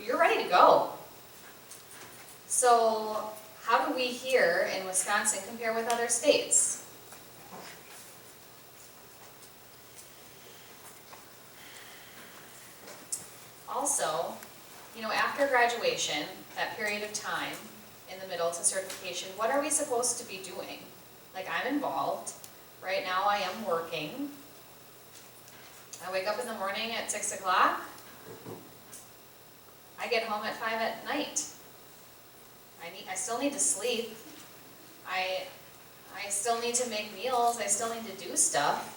you're ready to go. So how do we here in Wisconsin compare with other states? Also, after graduation, that period of time in the middle to certification, what are we supposed to be doing? Like, I'm involved. Right now I am working. I wake up in the morning at 6 o'clock. I get home at 5 at night. I still need to sleep. I still need to make meals. I still need to do stuff.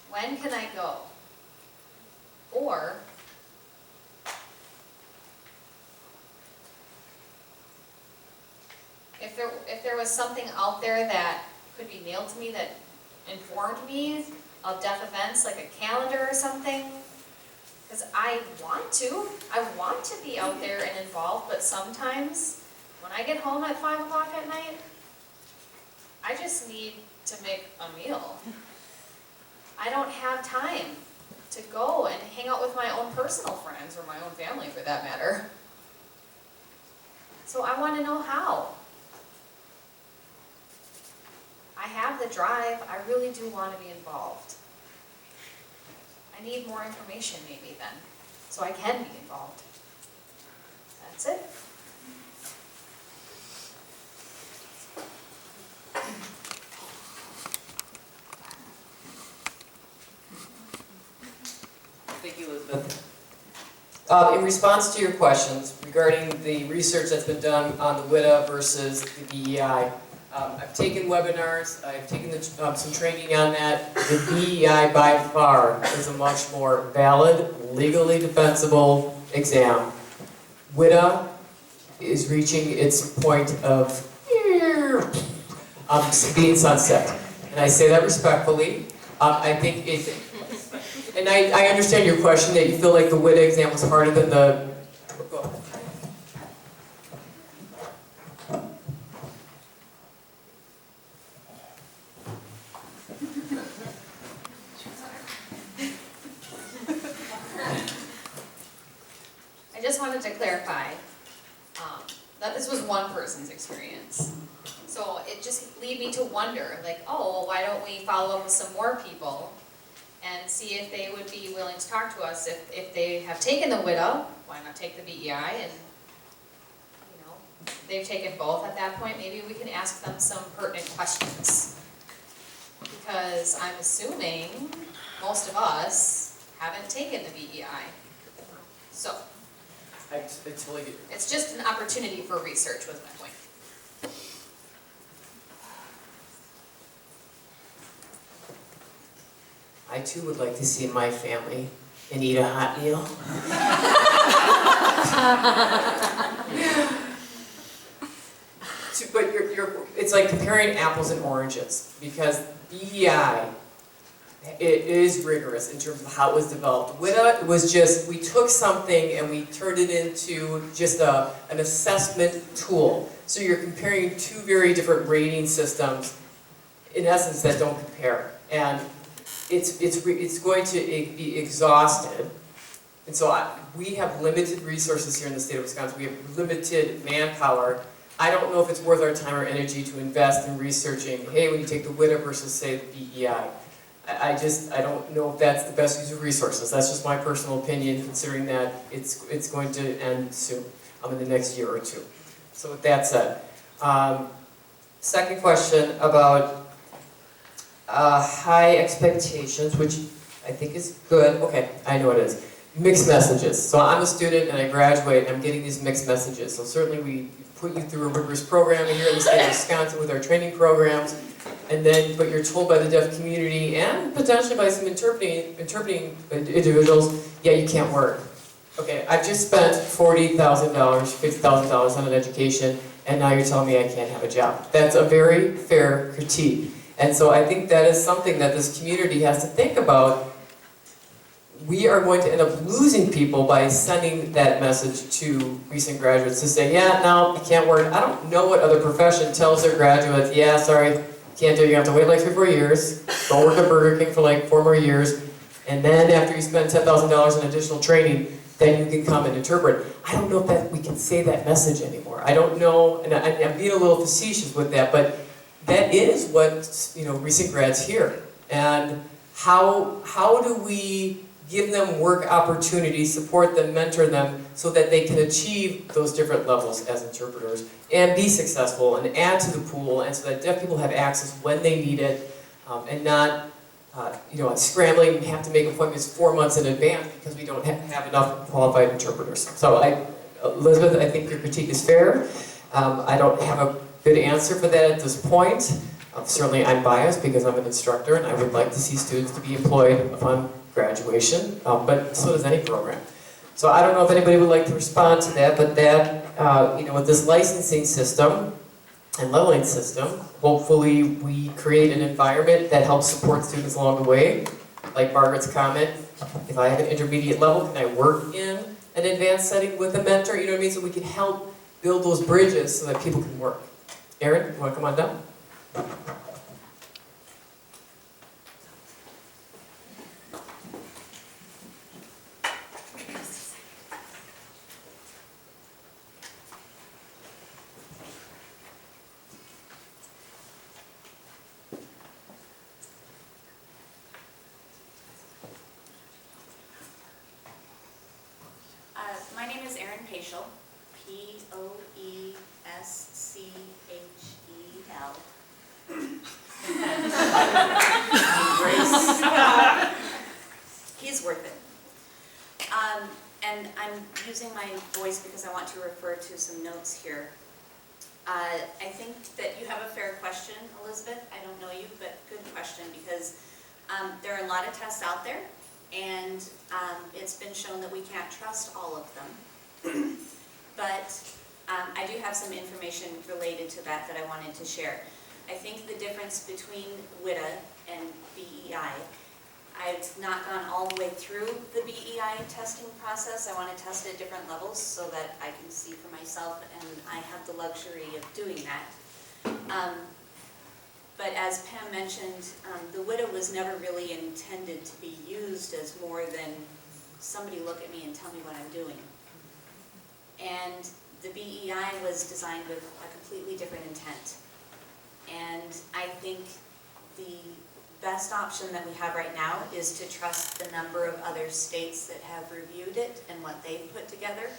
When can I go? Or, if there was something out there that could be mailed to me that informed me of deaf events, like a calendar or something, because I want to be out there and involved, but sometimes when I get home at 5 o'clock at night, I just need to make a meal. I don't have time to go and hang out with my own personal friends, or my own family for that matter. So I want to know how. I have the drive, I really do want to be involved. I need more information maybe then, so I can be involved. That's it. Thank you, Elizabeth. In response to your questions regarding the research that's been done on the WIDA versus the BEI, I've taken webinars, I've taken some training on that. The BEI by far is a much more valid, legally defensible exam. WIDA is reaching its point of being sunset. And I say that respectfully. I think it, and I understand your question that you feel like the WIDA exam was harder than the, go ahead. I just wanted to clarify that this was one person's experience. So it just lead me to wonder, like, oh, well, why don't we follow up with some more people and see if they would be willing to talk to us if they have taken the WIDA, why not take the BEI, and they've taken both at that point, maybe we can ask them some pertinent questions. Because I'm assuming most of us haven't taken the BEI. So, it's just an opportunity for research was my point. I too would like to see my family and eat a hot meal. But it's like comparing apples and oranges, because BEI, it is rigorous in terms of how it was developed. WIDA was just, we took something and we turned it into just an assessment tool. So you're comparing two very different rating systems, in essence, that don't compare. And it's going to be exhausted. And so we have limited resources here in the state of Wisconsin. We have limited manpower. I don't know if it's worth our time or energy to invest in researching, hey, when you take the WIDA versus, say, the BEI. I don't know if that's the best use of resources. That's just my personal opinion, considering that it's going to end soon, in the next year or two. So with that said, second question about high expectations, which I think is good. Okay, I know it is. Mixed messages. So I'm a student and I graduate and I'm getting these mixed messages. So certainly we put you through a rigorous program here in the state of Wisconsin with our training programs, but you're told by the deaf community and potentially by some interpreting individuals, yeah, you can't work. Okay, I've just spent $40,000, $50,000 on an education, and now you're telling me I can't have a job. That's a very fair critique. And so I think that is something that this community has to think about. We are going to end up losing people by sending that message to recent graduates to say, yeah, no, you can't work. I don't know what other profession tells their graduates, yeah, sorry, can't do it. You have to wait like 3 or 4 years. Don't work at Burger King for like 4 more years. And then after you spend $10,000 in additional training, then you can come and interpret. I don't know if that we can say that message anymore. I don't know, and I'm being a little facetious with that, but that is what recent grads hear. And how do we give them work opportunities, support them, mentor them, so that they can achieve those different levels as interpreters and be successful and add to the pool, and so that deaf people have access when they need it, and not scrambling and have to make appointments 4 months in advance because we don't have enough qualified interpreters. So Elizabeth, I think your critique is fair. I don't have a good answer for that at this point. Certainly I'm biased because I'm an instructor and I would like to see students to be employed upon graduation, but so does any program. So I don't know if anybody would like to respond to that, but that, with this licensing system and leveling system, hopefully we create an environment that helps support students along the way. Like Margaret's comment, if I have an intermediate level, can I work in an advanced setting with a mentor? You know what I mean? So we can help build those bridges so that people can work. Erin, you want to come on down? My name is Erin Paschel, P-O-E-S-C-H-E-L. He's worth it. And I'm using my voice because I want to refer to some notes here. I think that you have a fair question, Elizabeth. I don't know you, but good question, because there are a lot of tests out there, and it's been shown that we can't trust all of them. But I do have some information related to that I wanted to share. I think the difference between WITA and BEI, I've not gone all the way through the BEI testing process. I want to test at different levels so that I can see for myself, and I have the luxury of doing that. But as Pam mentioned, the WITA was never really intended to be used as more than somebody look at me and tell me what I'm doing. And the BEI was designed with a completely different intent. And I think the best option that we have right now is to trust the number of other states that have reviewed it and what they've put together,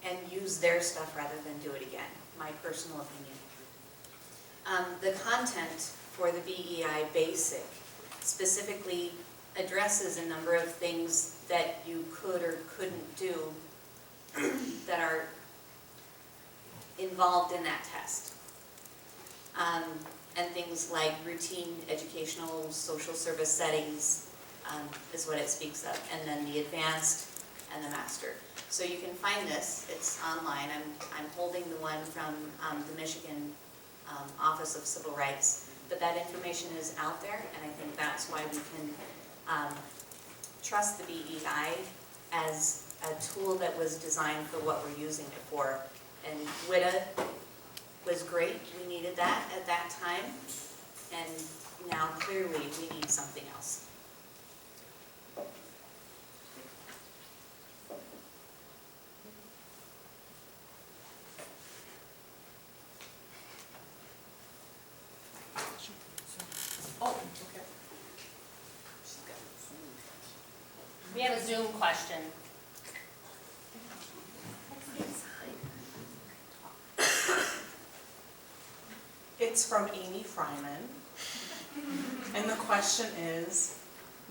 and use their stuff rather than do it again, my personal opinion. The content for the BEI Basic specifically addresses a number of things that you could or couldn't do that are involved in that test. And things like routine educational social service settings is what it speaks of, and then the advanced and the master. So you can find this, it's online. I'm holding the one from the Michigan Office of Civil Rights, but that information is out there, and I think that's why we can trust the BEI as a tool that was designed for what we're using it for. And WITA was great, we needed that at that time, and now clearly we need something else. Oh, okay. We have a Zoom question. It's from Amy Fryman, and the question is,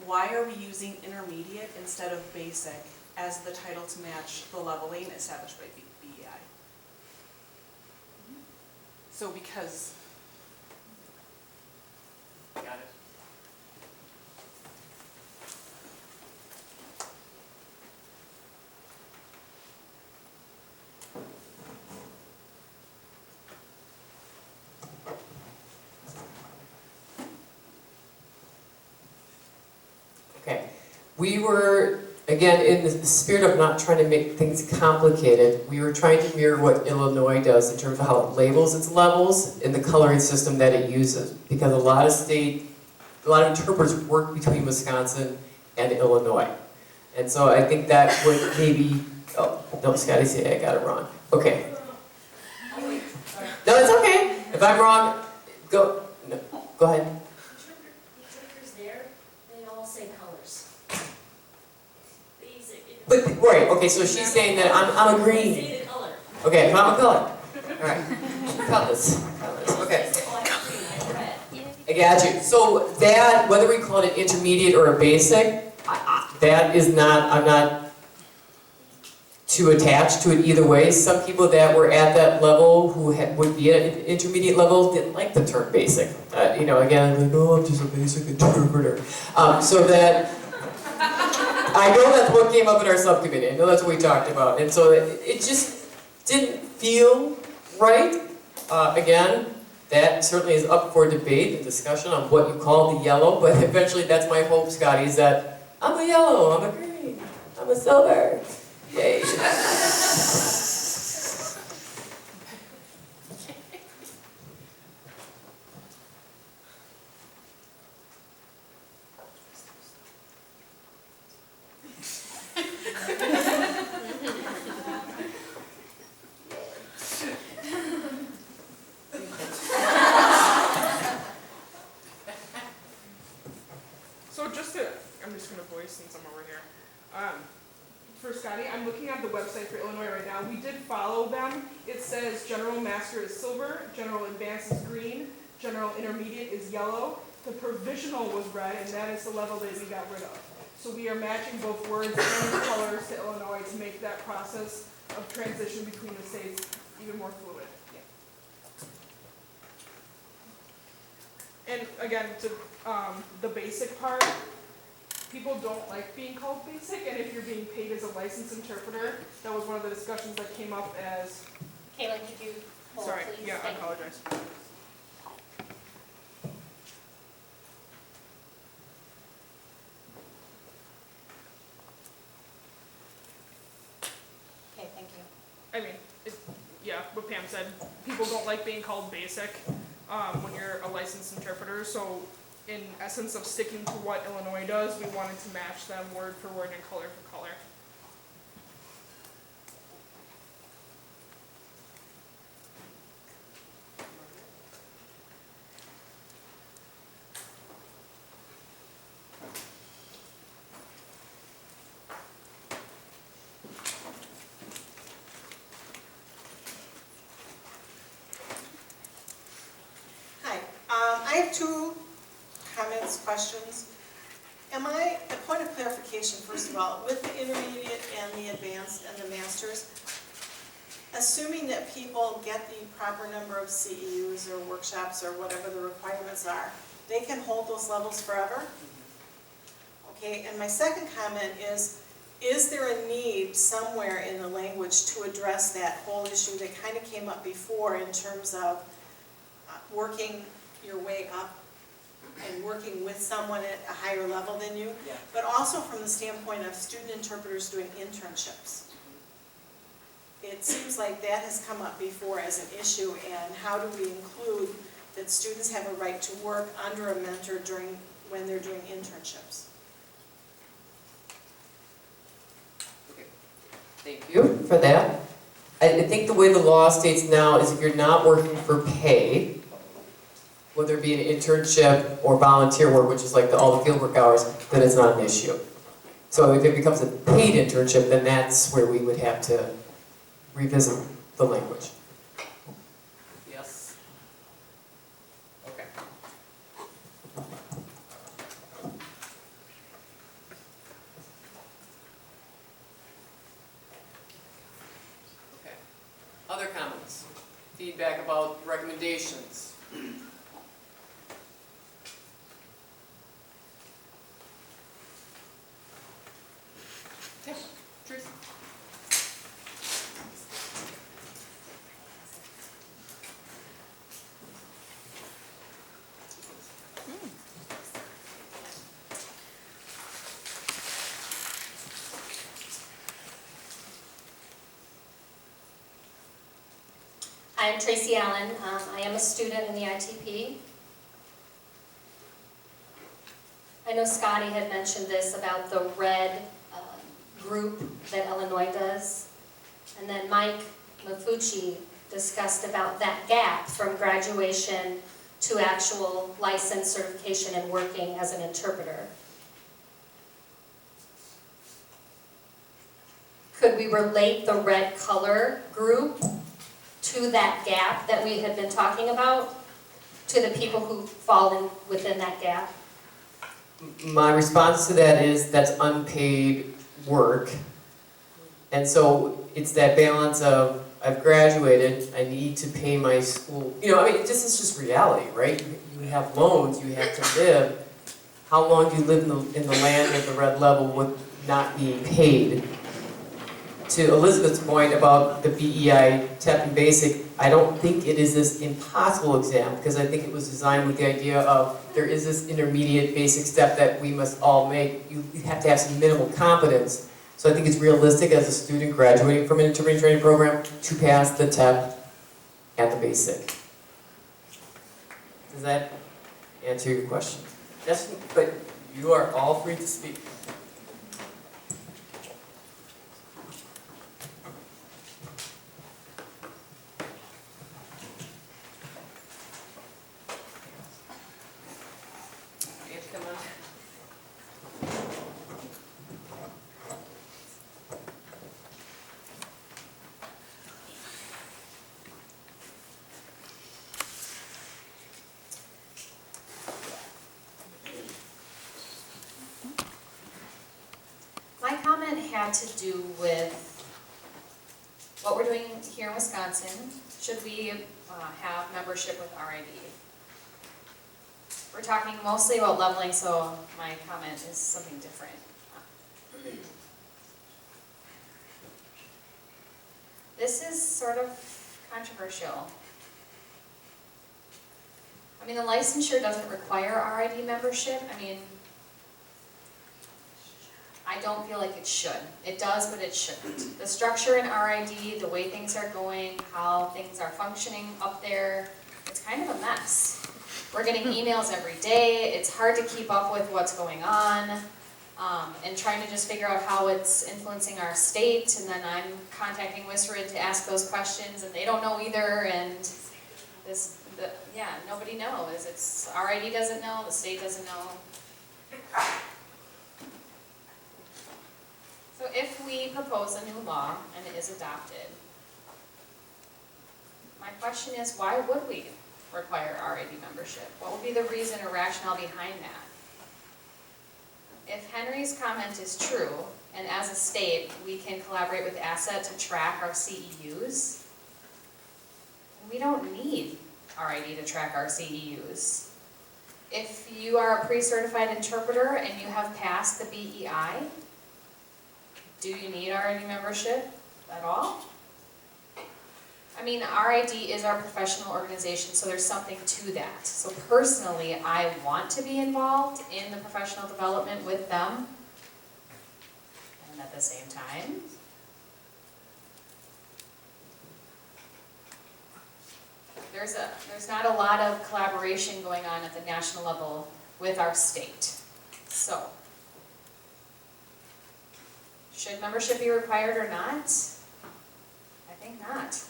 why are we using intermediate instead of basic as the title to match the leveling established by BEI? So because... Got it. Okay, we were, again, in the spirit of not trying to make things complicated, we were trying to mirror what Illinois does in terms of how it labels its levels and the coloring system that it uses. Because a lot of interpreters work between Wisconsin and Illinois. And so I think that would maybe, oh, no, Scotty said I got it wrong. Okay. No, it's okay. If I'm wrong, go ahead. Interpreters there, they all say colors. Basic. But, right, okay, so she's saying that I'm They agreeing. say the color. Okay, I'm a color. Alright. Colors. Okay. They say, oh, I'm green, I'm red. I got you. So that, whether we call it an intermediate or a basic, that is not, I'm not too attached to it either way. Some people that were at that level who would be at an intermediate level didn't like the term basic. You know, again, like, oh, I'm just a basic interpreter. So that, I know that's what came up in our subcommittee. I know that's what we talked about. And so it just didn't feel right. Again, that certainly is up for debate and discussion on what you call the yellow, but eventually that's my hope, Scotty, is that I'm a yellow, I'm a green, I'm a silver. Yay. So I'm just gonna voice since I'm over here. For Scotty, I'm looking at the website for Illinois right now. We did follow them. It says General Master is silver, General Advanced is green, General Intermediate is yellow. The provisional was red, and that is the level that we got rid of. So we are matching both words and colors to Illinois to make that process of transition between the states even more fluid. And again, to the basic part, people don't like being called basic, and if you're being paid as a licensed interpreter, that was one of the discussions that came up as, Kayla, could you hold, sorry, please? yeah, I Thank you. apologize. Okay, thank you. I mean, yeah, what Pam said, people don't like being called basic when you're a licensed interpreter, so in essence of sticking to what Illinois does, we wanted to match them word for word and color for color. Hi, I have two comments, questions. A point of clarification, first of all, with the intermediate and the advanced and the masters, assuming that people get the proper number of CEUs or workshops or whatever the requirements are, they can hold those levels forever? Okay, and my second comment is there a need somewhere in the language to address that whole issue that kind of came up before in terms of working your way up and working with someone at a higher level than you, but also from the standpoint of student interpreters doing internships. It seems like that has come up before as an issue, and how do we include that students have a right to work under a mentor when they're doing internships? Okay. Thank you for that. I think the way the law states now is if you're not working for pay, whether it be an internship or volunteer work, which is like all the fieldwork hours, then it's not an issue. So if it becomes a paid internship, then that's where we would have to revisit the language. Yes? Okay. Okay. Other comments? Feedback about recommendations? Yes, Teresa. I'm Tracy Allen. I am a student in the ITP. I know Scotty had mentioned this about the red group that Illinois does. And then Mike Mafucci discussed about that gap from graduation to actual license certification and working as an interpreter. Could we relate the red color group to that gap that we had been talking about? To the people who fall in within that gap? My response to that is that's unpaid work. And so it's that balance of, I've graduated, I need to pay my school. You know, I mean, this is just reality, right? You have loans, you have to live. How long do you live in the land of the red level with not being paid? To Elizabeth's point about the BEI TEP and Basic, I don't think it is this impossible exam, because I think it was designed with the idea of there is this intermediate basic step that we must all make. You have to have some minimal competence. So I think it's realistic as a student graduating from an interpreting training program to pass the TEP and the basic. Does that answer your question? Yes, but you are all free to speak. My comment had to do with what we're doing here in Wisconsin. Should we have membership with RID? We're talking mostly about leveling, so my comment is something different. This is sort of controversial. I mean, the licensure doesn't require RID membership. I mean, I don't feel like it should. It does, but it shouldn't. The structure in RID, the way things are going, how things are functioning up there, it's kind of a mess. We're getting emails every day. It's hard to keep up with what's going on, and trying to just figure out how it's influencing our state. And then I'm contacting WISRID to ask those questions, and they don't know either. And nobody knows. It's RID doesn't know. The state doesn't know. So if we propose a new law and it is adopted, my question is, why would we require RID membership? What would be the reason or rationale behind that? If Henry's comment is true, and as a state, we can collaborate with Asset to track our CEUs, we don't need RID to track our CEUs. If you are a pre-certified interpreter and you have passed the BEI, do you need RID membership at all? I mean, RID is our professional organization, so there's something to that. So personally, I want to be involved in the professional development with them. And at the same time, there's not a lot of collaboration going on at the national level with our state. So, should membership be required or not? I think not.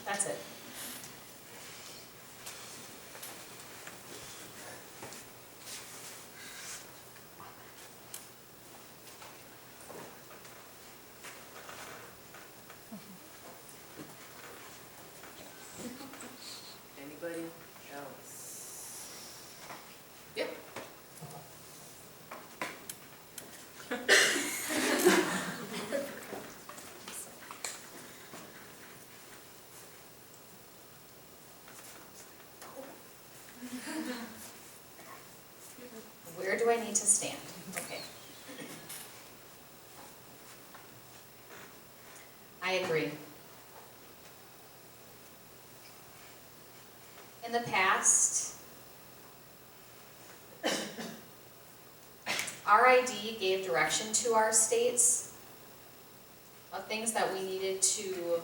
That's it. Anybody else? Yep. Where do I need to stand? Okay. I agree. In the past, RID gave direction to our states of things that we needed to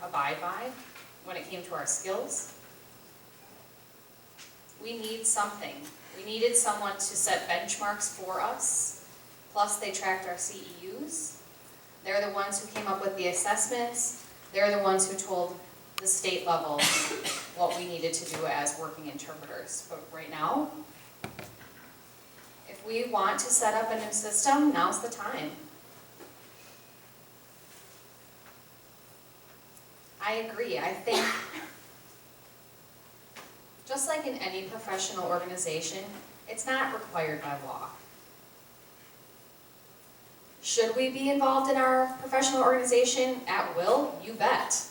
abide by when it came to our skills. We need something We needed someone to set benchmarks for us, plus they tracked our CEUs. They're the ones who came up with the assessments. They're the ones who told the state level what we needed to do as working interpreters. But right now, if we want to set up a new system, now's the time. I agree. I think, just like in any professional organization, it's not required by law. Should we be involved in our professional organization at will? You bet.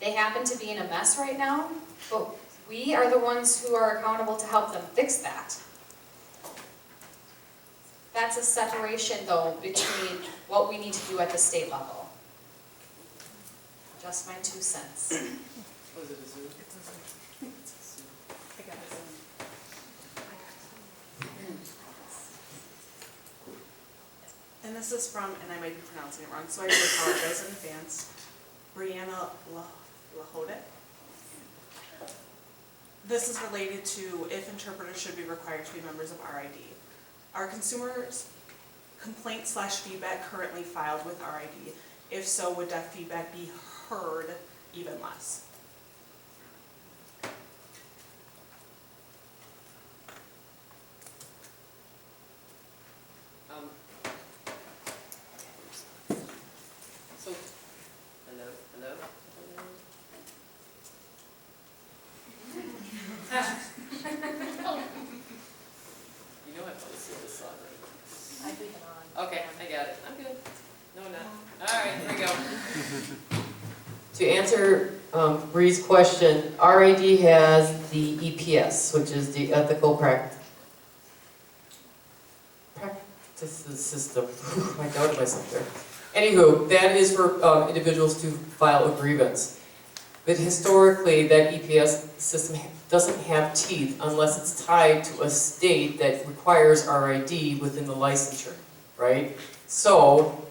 They happen to be in a mess right now, but we are the ones who are accountable to help them fix that. That's a separation, though, between what we need to do at the state level. Just my 2 cents. Was it a zoo? I got it. And this is from, and I might be pronouncing it wrong, so I do apologize in advance, Brianna Lahodet. This is related to if interpreters should be required to be members of RID. Are consumers' complaint/feedback currently filed with RID? If so, would that feedback be heard even less? So, hello? You know I probably see this song, right? I leave it on. Okay, I got it. I'm good. No, not. All right, here we go. To answer Bree's question, RID has the EPS, which is the Ethical Practices System. I doubted myself there. Anywho, that is for individuals to file a grievance. But historically, that EPS system doesn't have teeth unless it's tied to a state that requires RID within the licensure, right? So,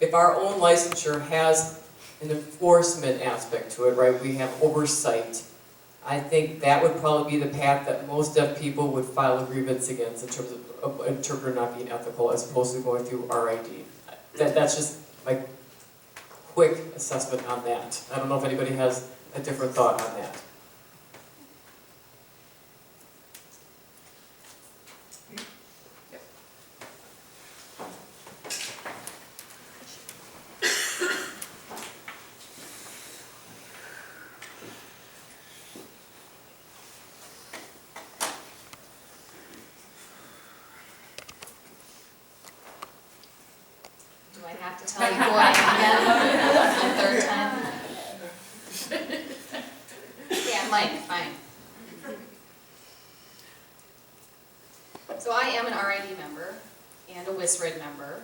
if our own licensure has an enforcement aspect to it, right, we have oversight, I think that would probably be the path that most deaf people would file a grievance against in terms of an interpreter not being ethical as opposed to going through RID. That's just my quick assessment on that. I don't know if anybody has a different thought on that. Do I have to tell you who I am again? The third time? Yeah, Mike, fine. So I am an RID member and a WISRID member.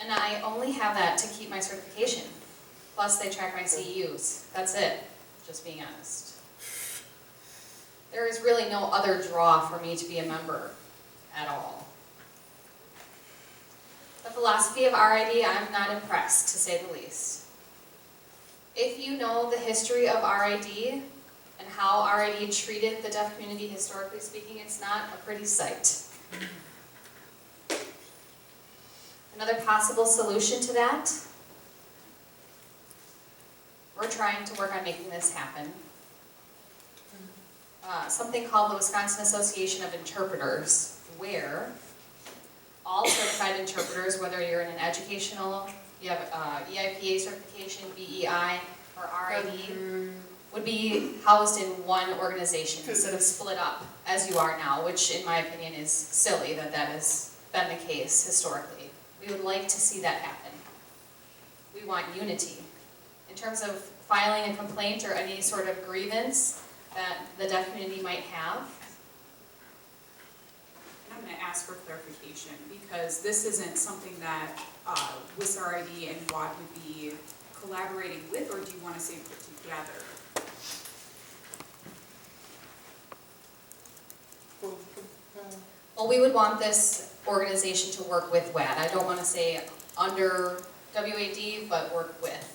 And I only have that to keep my certification. Plus they track my CEUs. That's it, just being honest. There is really no other draw for me to be a member at all. The philosophy of RID, I'm not impressed, to say the least. If you know the history of RID and how RID treated the deaf community historically speaking, it's not a pretty sight. Another possible solution to that, we're trying to work on making this happen. Something called the Wisconsin Association of Interpreters, where all certified interpreters, whether you're in an educational, you have EIPA certification, BEI, or RID, would be housed in one organization instead of split up as you are now, which in my opinion is silly that that has been the case historically. We would like to see that happen. We want unity. In terms of filing a complaint or any sort of grievance that the deaf community might have, I'm going to ask for clarification because this isn't something that WISRID and WAD would be collaborating with, or do you want to say put together? well, we would want this organization to work with WAD. I don't want to say under WAD, but work with.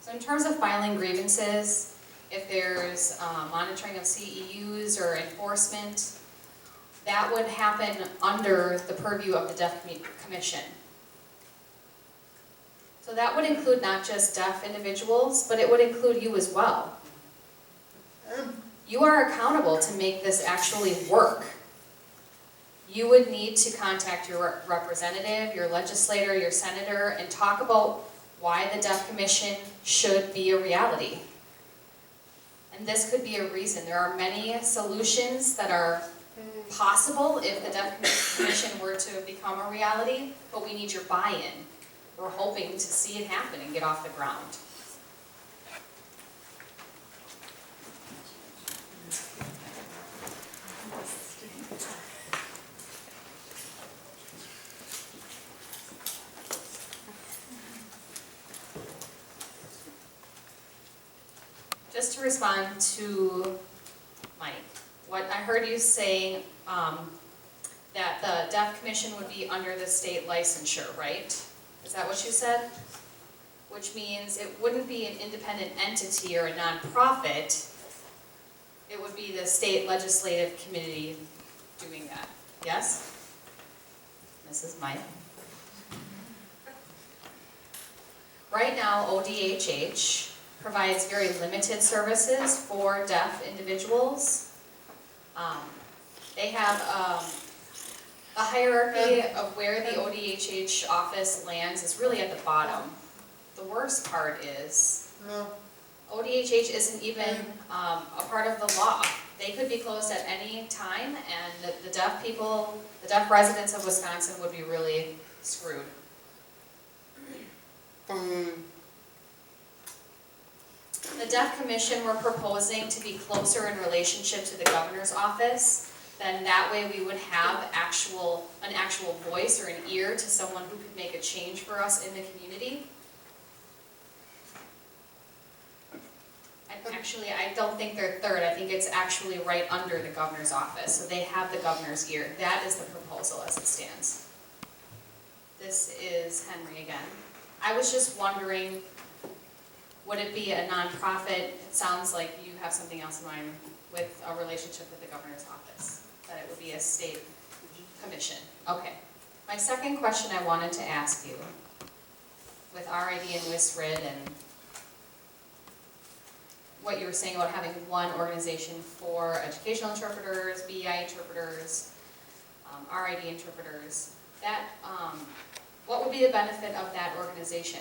So in terms of filing grievances, if there's monitoring of CEUs or enforcement, that would happen under the purview of the Deaf Commission. So that would include not just deaf individuals, but it would include you as well. You are accountable to make this actually work. You would need to contact your representative, your legislator, your senator, and talk about why the Deaf Commission should be a reality. And this could be a reason. There are many solutions that are possible if the Deaf Commission were to become a reality, but we need your buy-in. We're hoping to see it happen and get off the ground. Just to respond to Mike, what I heard you saying, that the Deaf Commission would be under the state licensure, right? Is that what you said? Which means it wouldn't be an independent entity or a nonprofit. It would be the state legislative committee doing that. Yes? Mrs. Mike? Right now, ODHH provides very limited services for deaf individuals. They have a hierarchy of where the ODHH office lands is really at the bottom. The worst part is ODHH isn't even a part of the law. They could be closed at any time, and the deaf people, the deaf residents of Wisconsin would be really screwed. The Deaf Commission, we're proposing to be closer in relationship to the governor's office. Then that way we would have an actual voice or an ear to someone who could make a change for us in the community. And actually, I don't think they're third. I think it's actually right under the governor's office. So they have the governor's ear. That is the proposal as it stands. This is Henry again. I was just wondering, would it be a nonprofit? It sounds like you have something else in mind with a relationship with the governor's office. That it would be a state commission. Okay. My second question I wanted to ask you, with RID and WISRID and what you were saying about having one organization for educational interpreters, BEI interpreters, RID interpreters, that, what would be the benefit of that organization?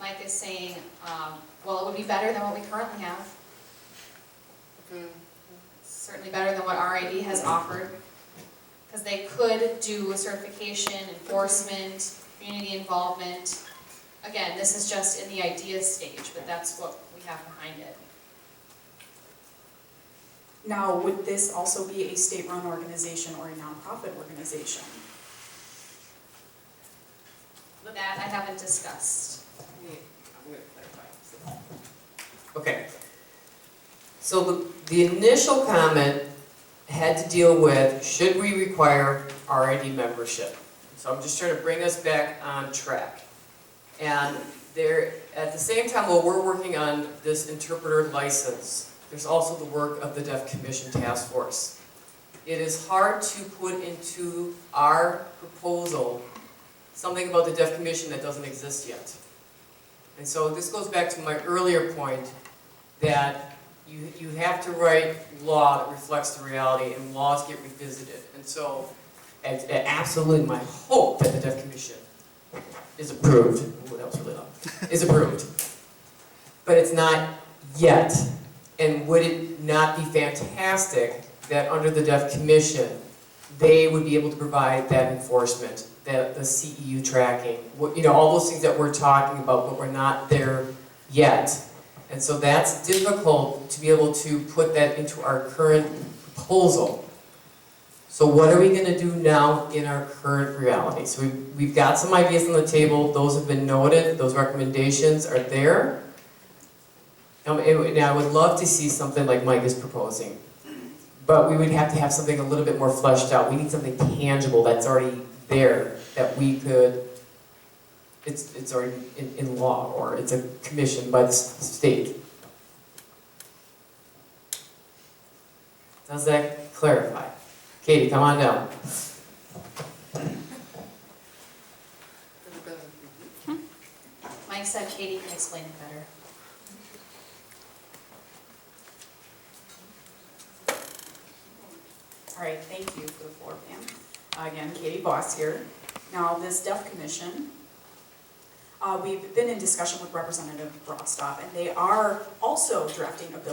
Mike is saying, well, it would be better than what we currently have. Certainly better than what RID has offered, because they could do certification, enforcement, community involvement. Again, this is just in the idea stage, but that's what we have behind it. Now, would this also be a state-run organization or a nonprofit organization? That I haven't discussed. I'm going to clarify. Okay. So the initial comment had to deal with, should we require RID membership? So I'm just trying to bring us back on track. And there, at the same time, while we're working on this interpreter license, there's also the work of the Deaf Commission Task Force. It is hard to put into our proposal something about the Deaf Commission that doesn't exist yet. And so this goes back to my earlier point that you have to write law that reflects the reality, and laws get revisited. And so it's absolutely my hope that the Deaf Commission is approved. Ooh, that was really loud. Is approved. But it's not yet. And would it not be fantastic that under the Deaf Commission, they would be able to provide that enforcement, the CEU tracking, you know, all those things that we're talking about, but we're not there yet. And so that's difficult to be able to put that into our current proposal. So what are we going to do now in our current reality? So we've got some ideas on the table. Those have been noted. Those recommendations are there. And I would love to see something like Mike is proposing. But we would have to have something a little bit more fleshed out. We need something tangible that's already there that we could it's already in law, or it's a commission by the state. Does that clarify? Katie, come on down. Mike said Katie can explain it better. All right, thank you for the floor, Pam. Again, Katie Boss here. Now, this Deaf Commission, we've been in discussion with Representative Broadstop, and they are also drafting a bill